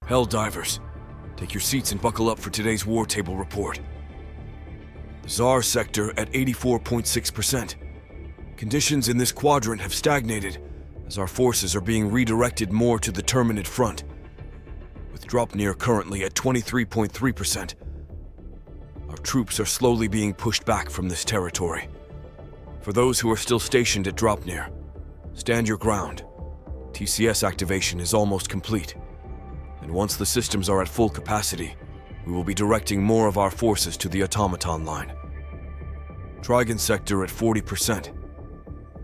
Helldivers, take your seats and buckle up for today's war table report. The Xzar sector at 84.6%. Conditions in this quadrant have stagnated as our forces are being redirected more to the Terminid front, with Draco currently at 23.3%. Our troops are slowly being pushed back from this territory. For those who are still stationed at Draco, stand your ground. TCS activation is almost complete, and once the systems are at full capacity, we will be directing more of our forces to the automaton line. Trigon sector at 40%.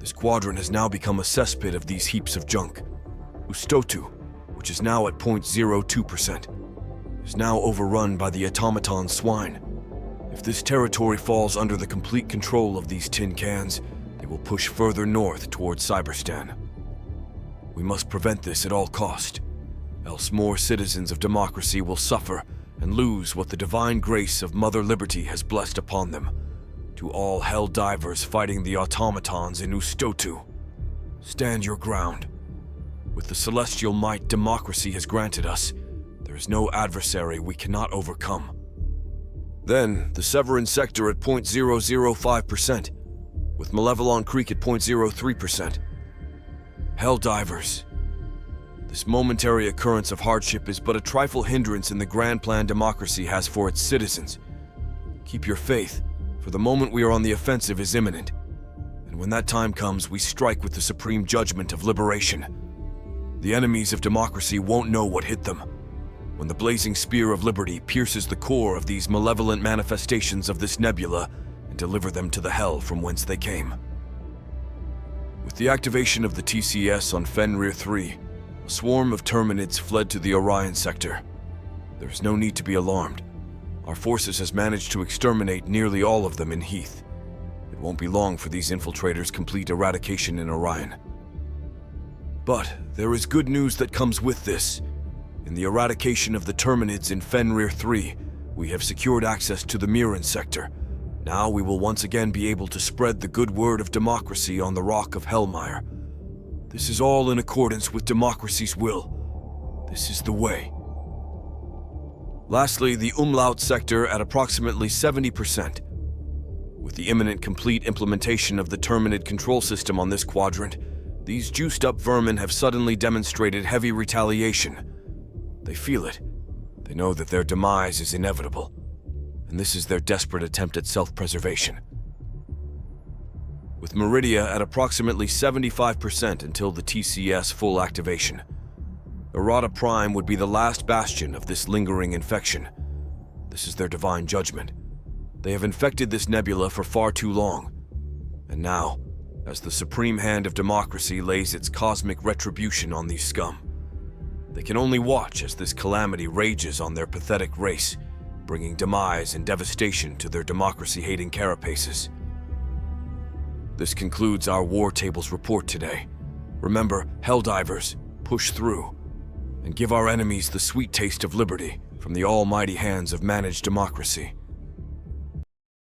This quadrant has now become a cesspit of these heaps of junk. Umlaut, which is now at 0.02%, is now overrun by the automaton swine. If this territory falls under the complete control of these tin cans, they will push further north towards Cyberstan. We must prevent this at all cost, else more citizens of democracy will suffer and lose what the divine grace of Mother Liberty has blessed upon them. To all Helldivers fighting the automatons in Umlaut, stand your ground. With the celestial might democracy has granted us, there is no adversary we cannot overcome. Then, the Severin sector at 0.005%, with Malevelon Creek at 0.03%. Helldivers. This momentary occurrence of hardship is but a trifle hindrance in the grand plan democracy has for its citizens. Keep your faith, for the moment we are on the offensive is imminent, and when that time comes, we strike with the supreme judgment of liberation. The enemies of democracy won't know what hit them, when the blazing spear of liberty pierces the core of these malevolent manifestations of this nebula and deliver them to the hell from whence they came. With the activation of the TCS on Fenrir 3, a swarm of Terminids fled to the Orion sector. There is no need to be alarmed. Our forces has managed to exterminate nearly all of them in Heath. It won't be long for these infiltrators' complete eradication in Orion. But there is good news that comes with this. In the eradication of the Terminids in Fenrir 3, we have secured access to the Mirin sector. Now we will once again be able to spread the good word of democracy on the rock of Helldivers. This is all in accordance with democracy's will. This is the way. Lastly, the Umlaut sector at approximately 70%. With the imminent complete implementation of the Terminid control system on this quadrant, these juiced-up vermin have suddenly demonstrated heavy retaliation. They feel it. They know that their demise is inevitable, and this is their desperate attempt at self-preservation. With Meridia at approximately 75% until the TCS full activation, Errata Prime would be the last bastion of this lingering infection. This is their divine judgment. They have infected this nebula for far too long, and now, as the supreme hand of democracy lays its cosmic retribution on these scum, they can only watch as this calamity rages on their pathetic race, bringing demise and devastation to their democracy-hating carapaces. This concludes our War Tables report today. Remember, Helldivers, push through, and give our enemies the sweet taste of liberty from the almighty hands of managed democracy.